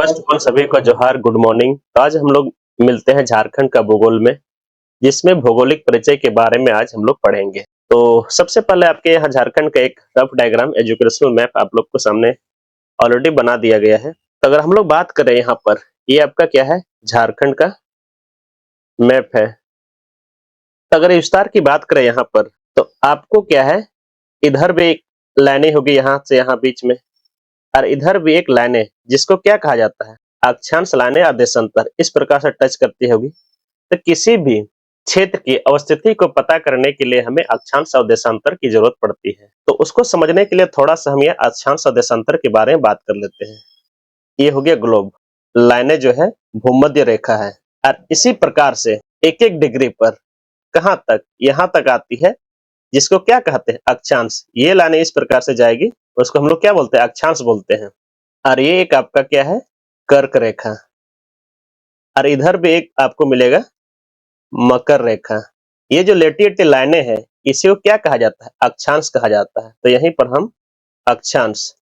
First of all सभी को जोहार, गुड मॉर्निंग। तो आज हम लोग मिलते हैं झारखंड का भूगोल में, जिसमें भौगोलिक परिचय के बारे में आज हम लोग पढ़ेंगे। तो सबसे पहले आपके यहाँ झारखंड का एक रफ डायग्राम, एजुकेशनल मैप आप लोग को सामने ऑलरेडी बना दिया गया है। तो अगर हम लोग बात करें यहाँ पर, ये आपका क्या है, झारखंड का मैप है। तो अगर विस्तार की बात करें यहाँ पर, तो आपको क्या है, इधर भी एक लाइनें होगी यहाँ से यहाँ बीच में, और इधर भी एक लाइन है जिसको क्या कहा जाता है, अक्षांश लाइनें या देशांतर, इस प्रकार से टच करती होगी। तो किसी भी क्षेत्र की अवस्थिति को पता करने के लिए हमें अक्षांश और देशांतर की जरूरत पड़ती है। तो उसको समझने के लिए थोड़ा सा हम ये अक्षांश और देशांतर के बारे में बात कर लेते हैं। ये हो गया ग्लोब, लाइनें जो है भूमध्य रेखा है, और इसी प्रकार से एक एक डिग्री पर कहाँ तक, यहाँ तक आती है, जिसको क्या कहते हैं, अक्षांश। ये लाइनें इस प्रकार से जाएगी, उसको हम लोग क्या बोलते हैं, अक्षांश बोलते हैं। और ये एक आपका क्या है, कर्क रेखा, और इधर भी एक आपको मिलेगा मकर रेखा। ये जो लेटी लेटी लाइनें हैं, इसी को क्या कहा जाता है, अक्षांश कहा जाता है। तो यहीं पर हम अक्षांश,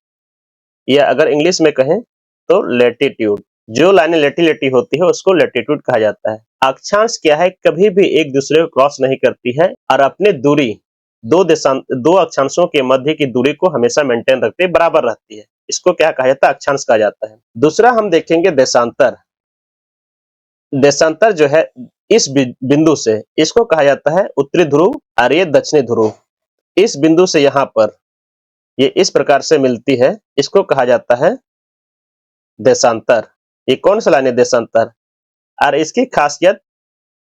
या अगर इंग्लिश में कहें तो लेटीट्यूड, जो लाइनें लेटी लेटी होती है उसको लेटीट्यूड कहा जाता है। अक्षांश क्या है, कभी भी एक दूसरे को क्रॉस नहीं करती है, और अपने दूरी दो अक्षांशों के मध्य की दूरी को हमेशा मेंटेन रखते, बराबर रहती है। इसको क्या कहा जाता है, अक्षांश कहा जाता है। दूसरा हम देखेंगे देशांतर। देशांतर जो है, इस बिंदु से इसको कहा जाता है उत्तरी ध्रुव, और ये दक्षिणी ध्रुव। इस बिंदु से यहाँ पर ये इस प्रकार से मिलती है, इसको कहा जाता है देशांतर। ये कौन सा लाइन है, देशांतर। और इसकी खासियत,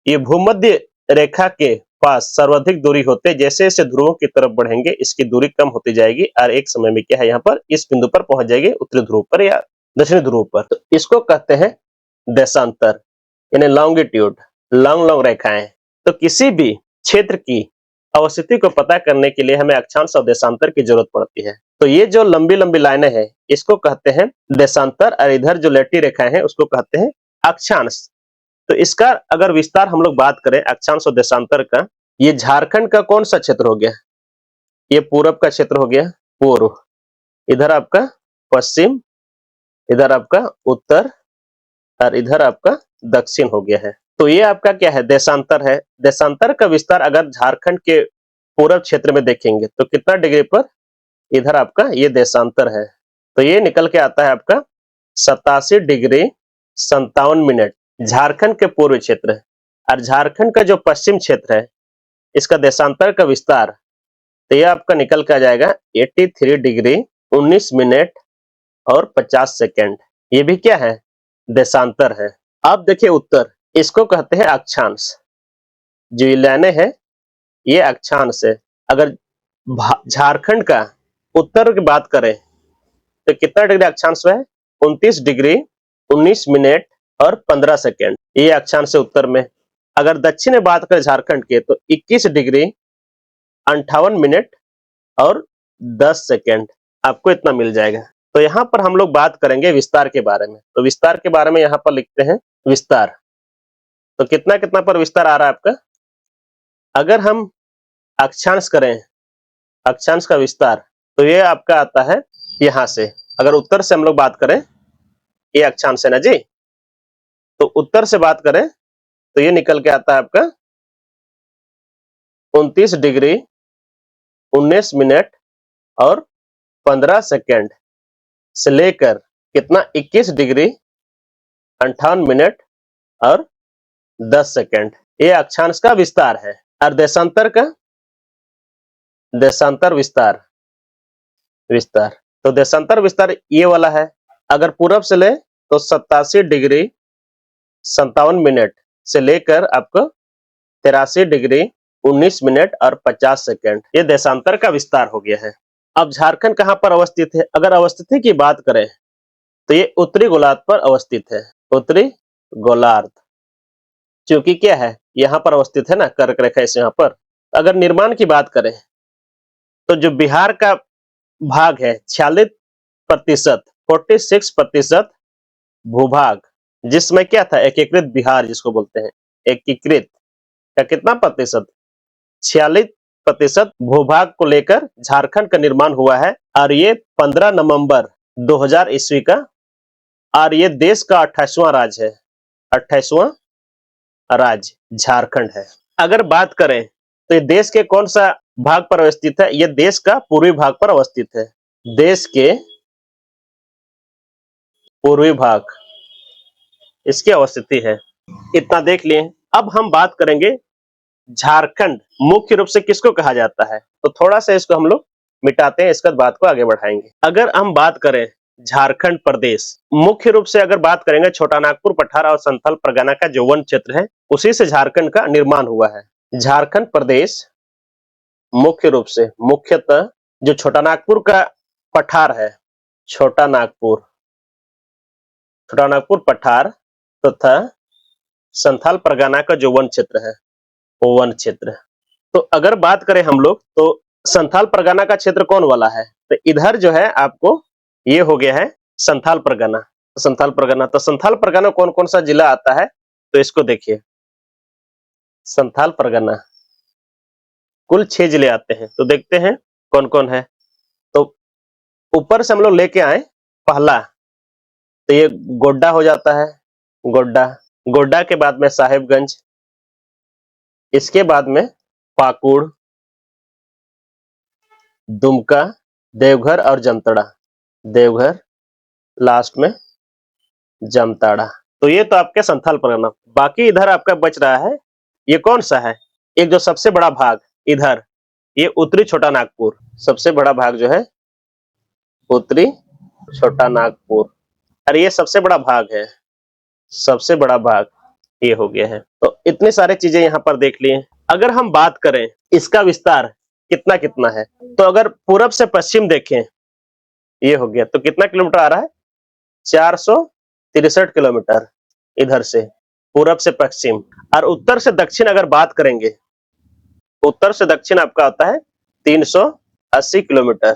ये भूमध्य रेखा के पास सर्वाधिक दूरी होते, जैसे जैसे ध्रुवों की तरफ बढ़ेंगे इसकी दूरी कम होती जाएगी, और एक समय में क्या है, यहाँ पर इस बिंदु पर पहुंच जाएगी, उत्तरी ध्रुव पर या दक्षिणी ध्रुव पर। तो इसको कहते हैं देशांतर, यानी लॉन्गिट्यूड, लॉन्ग लॉन्ग रेखाएं। तो किसी भी क्षेत्र की अवस्थिति को पता करने के लिए हमें अक्षांश और देशांतर की जरूरत पड़ती है। तो ये जो लंबी लंबी लाइनें हैं, इसको कहते हैं देशांतर, और इधर जो लेटी रेखाएं हैं उसको कहते हैं अक्षांश। तो इसका अगर विस्तार हम लोग बात करें अक्षांश और देशांतर का, ये झारखंड का कौन सा क्षेत्र हो गया, ये पूरब का क्षेत्र हो गया, पूर्व। इधर आपका पश्चिम, इधर आपका उत्तर, और इधर आपका दक्षिण हो गया है। तो ये आपका क्या है, देशांतर है। देशांतर का विस्तार अगर झारखंड के पूरब क्षेत्र में देखेंगे तो कितना डिग्री पर, इधर आपका ये देशांतर है। तो ये निकल के आता है आपका 87 डिग्री 57 मिनट, झारखंड के पूर्व क्षेत्र। और झारखंड का जो पश्चिम क्षेत्र है, इसका देशांतर का विस्तार, तो ये आपका निकल के आ जाएगा 83 डिग्री 19 मिनट और 50 सेकेंड। ये भी क्या है, देशांतर है। अब देखिए उत्तर, इसको कहते हैं अक्षांश। जो ये लाइनें हैं ये अक्षांश है। अगर झारखंड का उत्तर की बात करें तो कितना डिग्री अक्षांश है, 29 डिग्री 19 मिनट और 15 सेकेंड, ये अक्षांश है उत्तर में। अगर दक्षिण में बात करें झारखंड के, तो 21 डिग्री 58 मिनट और 10 सेकेंड, आपको इतना मिल जाएगा। तो यहाँ पर हम लोग बात करेंगे विस्तार के बारे में। तो विस्तार के बारे में यहाँ पर लिखते हैं विस्तार। तो कितना कितना पर विस्तार आ रहा है आपका, अगर हम अक्षांश करें, अक्षांश का विस्तार, तो ये आपका आता है यहाँ से। अगर उत्तर से हम लोग बात करें, ये अक्षांश है ना जी, तो उत्तर से बात करें तो ये निकल के आता है आपका 29 डिग्री 19 मिनट और 15 सेकेंड से लेकर कितना, 21 डिग्री 58 मिनट और 10 सेकेंड, ये अक्षांश का विस्तार है। और देशांतर का, देशांतर विस्तार, विस्तार, तो देशांतर विस्तार ये वाला है। अगर पूरब से ले तो 87 डिग्री 57 मिनट से लेकर आपको 83 डिग्री 19 मिनट और 50 सेकेंड, ये देशांतर का विस्तार हो गया है। अब झारखंड कहां पर अवस्थित है, अगर अवस्थिति की बात करें तो ये उत्तरी गोलार्ध पर अवस्थित है, उत्तरी गोलार्ध, क्योंकि क्या है, यहाँ पर अवस्थित है ना, कर्क रेखा इस यहाँ पर। अगर निर्माण की बात करें तो जो बिहार का भाग है 46%, 46% भूभाग, जिसमें क्या था, एकीकृत बिहार जिसको बोलते हैं, एकीकृत का कितना प्रतिशत, 46% भूभाग को लेकर झारखंड का निर्माण हुआ है। और ये 15 नवंबर 2000 ईस्वी का और ये देश का 28वां राज्य है। 28वां राज्य झारखंड है। अगर बात करें तो ये देश के कौन सा भाग पर अवस्थित है? ये देश का पूर्वी भाग पर अवस्थित है। देश के पूर्वी भाग इसकी अवस्थिति है। इतना देख लिए। अब हम बात करेंगे झारखंड मुख्य रूप से किसको कहा जाता है, तो थोड़ा सा इसको हम लोग मिटाते हैं, इसके बाद बात को आगे बढ़ाएंगे। अगर हम बात करें झारखंड प्रदेश, मुख्य रूप से अगर बात करेंगे छोटा नागपुर, पठार और संथाल परगना का जो वन क्षेत्र है उसी से झारखंड का निर्माण हुआ है। झारखंड प्रदेश मुख्य रूप से मुख्यतः जो छोटा नागपुर का पठार है, छोटा नागपुर पठार तथा संथाल परगना का जो वन क्षेत्र है वो वन क्षेत्र। तो अगर बात करें हम लोग तो संथाल परगना का क्षेत्र कौन वाला है, तो इधर जो है आपको ये हो गया है संथाल परगना। संथाल परगना कौन कौन सा जिला आता है, तो इसको देखिए। संथाल परगना कुल 6 जिले आते हैं, तो देखते हैं कौन कौन है। तो ऊपर से हम लोग लेके आए, पहला तो ये गोड्डा हो जाता है, गोड्डा के बाद में साहेबगंज, इसके बाद में पाकुड़, दुमका, देवघर और जामताड़ा, देवघर लास्ट में जामताड़ा। तो ये तो आपके संथाल परगना। बाकी इधर आपका बच रहा है, ये कौन सा है, एक जो सबसे बड़ा भाग इधर, ये उत्तरी छोटा नागपुर, सबसे बड़ा भाग जो है उत्तरी छोटा नागपुर, और ये सबसे बड़ा भाग है, सबसे बड़ा भाग ये हो गया है। तो इतने सारे चीजें यहाँ पर देख लिए। अगर हम बात करें इसका विस्तार कितना कितना है, तो अगर पूरब से पश्चिम देखें ये हो गया, तो कितना किलोमीटर आ रहा है, 463 किलोमीटर इधर से पूरब से पश्चिम। और उत्तर से दक्षिण अगर बात करेंगे, उत्तर से दक्षिण आपका आता है 380 किलोमीटर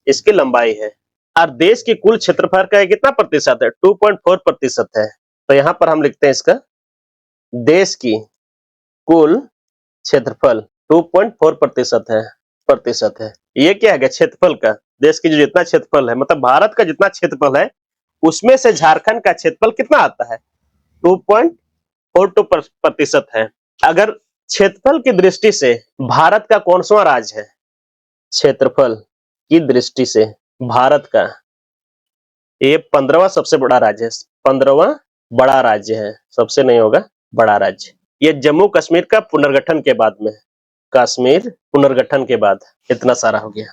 इसकी लंबाई है। और देश की कुल क्षेत्रफल का कितना प्रतिशत है, 2.4% है। तो यहां पर हम लिखते हैं इसका देश की कुल क्षेत्रफल 2.4% है। ये क्या है, क्षेत्रफल का, देश की जो जितना क्षेत्रफल है, मतलब भारत का जितना क्षेत्रफल है उसमें से झारखंड का क्षेत्रफल कितना आता है, 2.42% है। अगर क्षेत्रफल की दृष्टि से भारत का कौन सा राज्य है, क्षेत्रफल की दृष्टि से भारत का ये 15वां सबसे बड़ा राज्य है, 15वां बड़ा राज्य है, सबसे नहीं होगा बड़ा राज्य। ये जम्मू कश्मीर का पुनर्गठन के बाद में, कश्मीर पुनर्गठन के बाद इतना सारा हो गया।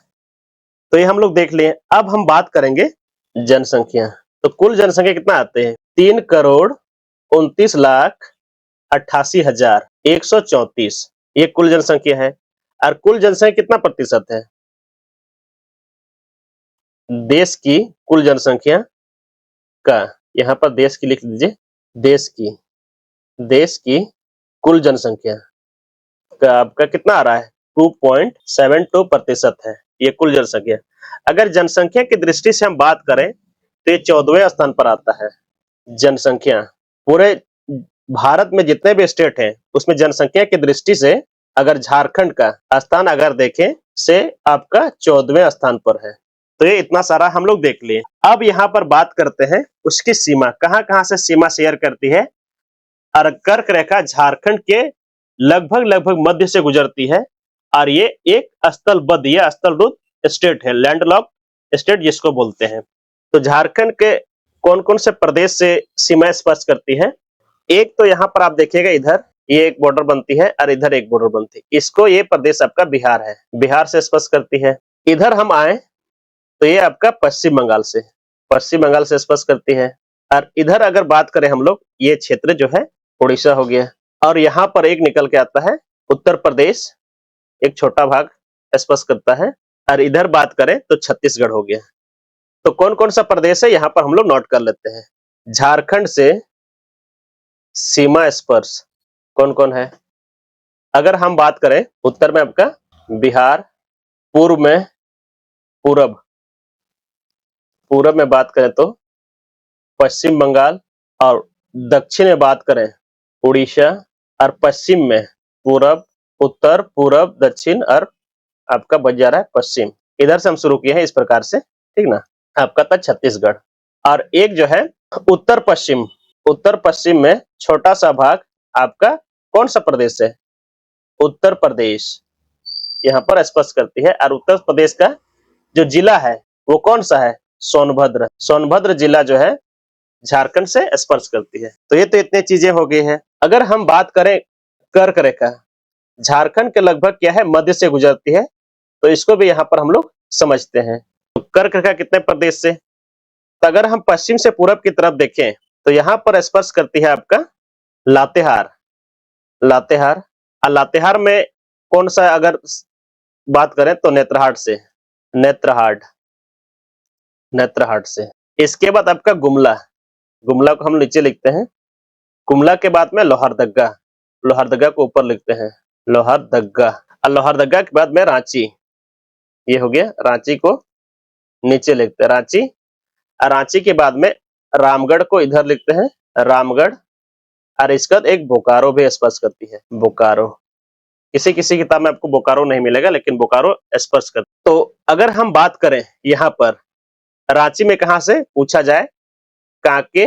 तो ये हम लोग देख लिए। अब हम बात करेंगे जनसंख्या। तो कुल जनसंख्या कितना आते हैं, 3,29,88,134 ये कुल जनसंख्या है। और कुल जनसंख्या कितना प्रतिशत है, देश की कुल जनसंख्या का, यहाँ पर देश की लिख दीजिए, देश की कुल जनसंख्या का आपका कितना आ रहा है, 2.72% है ये कुल जनसंख्या। अगर जनसंख्या की दृष्टि से हम बात करें तो ये 14वें स्थान पर आता है। जनसंख्या पूरे भारत में जितने भी स्टेट हैं उसमें जनसंख्या की दृष्टि से अगर झारखंड का स्थान अगर देखें से आपका 14वें स्थान पर है। तो ये इतना सारा हम लोग देख लिए। अब यहाँ पर बात करते हैं उसकी सीमा, कहां कहां से सीमा शेयर करती है। और कर्क रेखा झारखंड के लगभग मध्य से गुजरती है। और ये एक स्थलबद्ध या स्थलरूप स्टेट है, लैंडलॉक्ड स्टेट जिसको बोलते हैं। तो झारखंड के कौन कौन से प्रदेश से सीमा स्पर्श करती है, एक तो यहाँ पर आप देखिएगा, इधर ये एक बॉर्डर बनती है और इधर एक बॉर्डर बनती है, इसको ये प्रदेश आपका बिहार है, बिहार से स्पर्श करती है। इधर हम आए तो ये आपका पश्चिम बंगाल से स्पर्श करती है। और इधर अगर बात करें हम लोग, ये क्षेत्र जो है उड़ीसा हो गया। और यहाँ पर एक निकल के आता है उत्तर प्रदेश, एक छोटा भाग स्पर्श करता है। और इधर बात करें तो छत्तीसगढ़ हो गया। तो कौन कौन सा प्रदेश है यहाँ पर हम लोग नोट कर लेते हैं। झारखंड से सीमा स्पर्श कौन कौन है, अगर हम बात करें उत्तर में आपका बिहार, पूर्व में पूरब में बात करें तो पश्चिम बंगाल, और दक्षिण में बात करें उड़ीसा, और पश्चिम में पूरब, उत्तर, पूरब, दक्षिण और आपका बच जा रहा है पश्चिम। इधर से हम शुरू किए हैं इस प्रकार से, ठीक ना। आपका था छत्तीसगढ़। और एक जो है उत्तर पश्चिम। उत्तर पश्चिम में छोटा सा भाग आपका कौन सा प्रदेश है? उत्तर प्रदेश यहाँ पर स्पर्श करती है। और उत्तर प्रदेश का जो जिला है वो कौन सा है? सोनभद्र। सोनभद्र जिला जो है झारखंड से स्पर्श करती है। तो ये तो इतनी चीजें हो गई हैं। अगर हम बात करें कर्क रेखा, झारखंड के लगभग क्या है, मध्य से गुजरती है, तो इसको भी यहाँ पर हम लोग समझते हैं। तो कर्क रेखा कितने प्रदेश से? तो अगर हम पश्चिम से पूरब की तरफ देखें तो यहाँ पर स्पर्श करती है आपका लातेहार। लातेहार, और लातेहार में कौन सा अगर बात करें तो नेत्रहाट से। नेत्रहाट, नेत्रहाट से। इसके बाद आपका गुमला। गुमला को हम नीचे लिखते हैं। गुमला के बाद में लोहरदग्गा। लोहरदग्गा को ऊपर लिखते हैं, लोहरदग्गा। और लोहरदग्गा के बाद में रांची। ये हो गया, रांची को नीचे लिखते हैं, रांची। और रांची के बाद में रामगढ़ को इधर लिखते हैं, रामगढ़। और इसके बाद एक बोकारो भी स्पर्श करती है, बोकारो। किसी किसी किताब में आपको बोकारो नहीं मिलेगा, लेकिन बोकारो स्पर्श करती है। तो अगर हम बात करें यहाँ पर रांची में कहाँ से पूछा जाए, कांके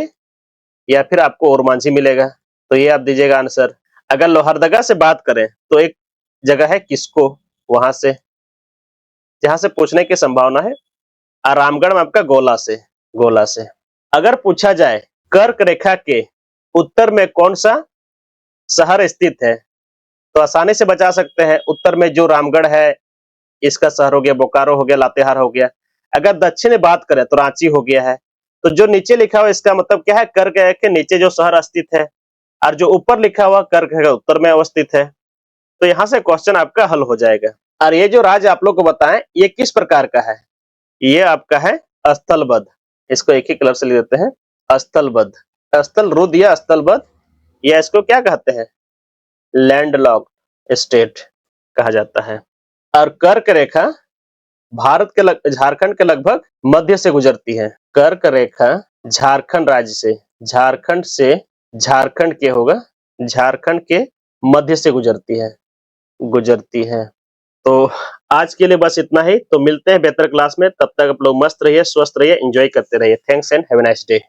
या फिर आपको ओरमांझी मिलेगा, तो ये आप दीजिएगा आंसर। अगर लोहरदगा से बात करें तो एक जगह है किसको, वहां से, जहां से पूछने की संभावना है। और रामगढ़ में आपका गोला से, गोला से। अगर पूछा जाए कर्क रेखा के उत्तर में कौन सा शहर स्थित है, तो आसानी से बचा सकते हैं। उत्तर में जो रामगढ़ है, इसका शहर हो गया बोकारो, हो गया लातेहार, हो गया। अगर दक्षिण में बात करें तो रांची हो गया है। तो जो नीचे लिखा हुआ इसका मतलब क्या है, कर्क के नीचे जो शहर स्थित है, और जो ऊपर लिखा हुआ कर्क है उत्तर में अवस्थित है। तो यहाँ से क्वेश्चन आपका हल हो जाएगा। और ये जो राज्य आप लोग को बताएं, ये किस प्रकार का है? ये आपका है स्थलबद्ध। इसको एक ही कलर से लिख देते हैं, स्थलबद्ध। स्थलरुद्ध या स्थलबद्ध, या इसको क्या कहते हैं, लैंडलॉक्ड स्टेट कहा जाता है। और कर्क रेखा भारत के झारखंड के लगभग मध्य से गुजरती है। कर्क रेखा झारखंड राज्य से, झारखंड से, झारखंड के होगा, झारखंड के मध्य से गुजरती है, गुजरती है। तो आज के लिए बस इतना ही। तो मिलते हैं बेहतर क्लास में, तब तक आप लोग मस्त रहिए, स्वस्थ रहिए, एंजॉय करते रहिए। Thanks and have a nice day.